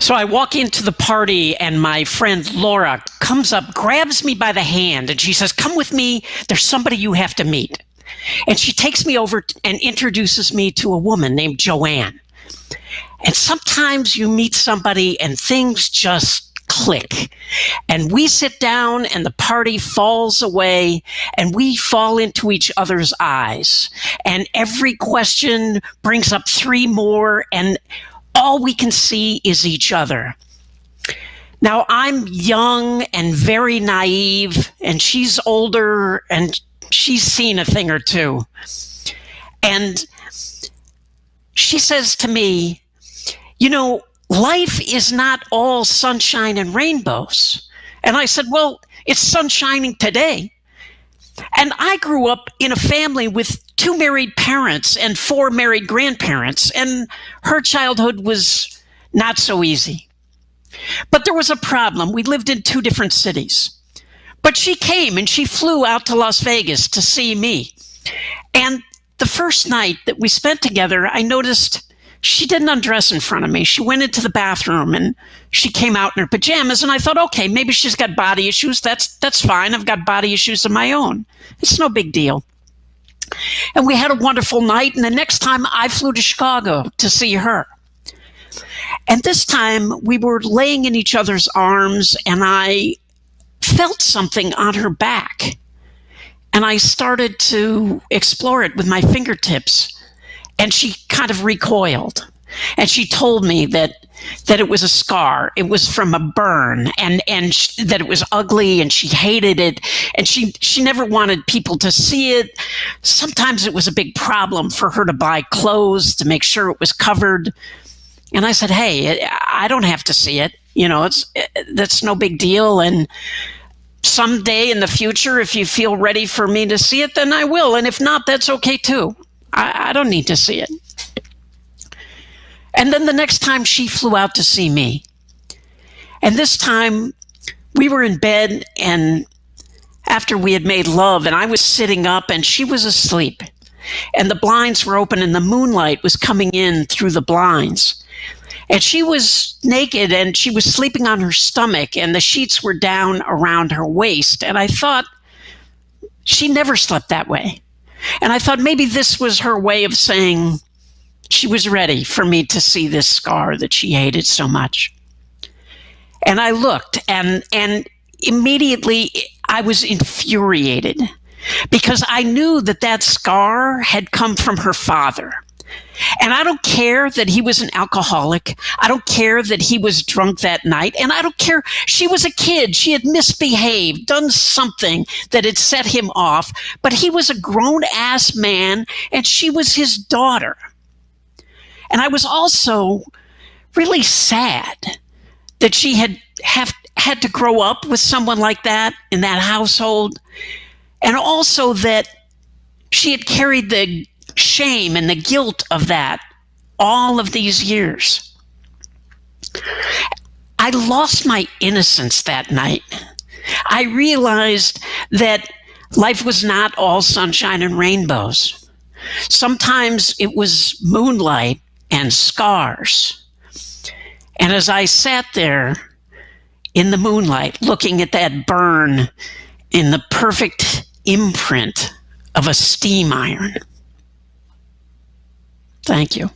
So I walk into the party and my friend Laura comes up, grabs me by the hand, and she says, "Come with me. There's somebody you have to meet." And she takes me over and introduces me to a woman named Joanne. And sometimes you meet somebody and things just click. And we sit down and the party falls away and we fall into each other's eyes. And every question brings up three more, and all we can see is each other. Now, I'm young and very naive, and she's older and she's seen a thing or two. And she says to me, "You know, life is not all sunshine and rainbows." And I said, "Well, it's sun shining today." And I grew up in a family with 2 married parents and 4 married grandparents, and her childhood was not so easy. But there was a problem. We lived in 2 different cities. But she came and she flew out to Las Vegas to see me. And the first night that we spent together, I noticed she didn't undress in front of me. She went into the bathroom and she came out in her pajamas, and I thought, okay, maybe she's got body issues. That's fine. I've got body issues of my own. It's no big deal. And we had a wonderful night, and the next time I flew to Chicago to see her. And this time we were laying in each other's arms, and I felt something on her back. And I started to explore it with my fingertips. And she kind of recoiled. And she told me that it was a scar. It was from a burn, and that it was ugly, and she hated it. And she never wanted people to see it. Sometimes it was a big problem for her to buy clothes to make sure it was covered. And I said, "Hey, I don't have to see it. You know, that's no big deal. And someday in the future, if you feel ready for me to see it, then I will. And if not, that's okay too. I don't need to see it." And then the next time she flew out to see me. And this time we were in bed, and after we had made love, and I was sitting up and she was asleep. And the blinds were open and the moonlight was coming in through the blinds. And she was naked and she was sleeping on her stomach, and the sheets were down around her waist. And I thought, she never slept that way. And I thought maybe this was her way of saying she was ready for me to see this scar that she hated so much. And I looked, and immediately I was infuriated, because I knew that scar had come from her father. And I don't care that he was an alcoholic. I don't care that he was drunk that night. And I don't care. She was a kid. She had misbehaved, done something that had set him off. But he was a grown-ass man, and she was his daughter. And I was also really sad that she had to grow up with someone like that in that household. And also that she had carried the shame and the guilt of that all of these years. I lost my innocence that night. I realized that life was not all sunshine and rainbows. Sometimes it was moonlight and scars. And as I sat there in the moonlight, looking at that burn in the perfect imprint of a steam iron. Thank you.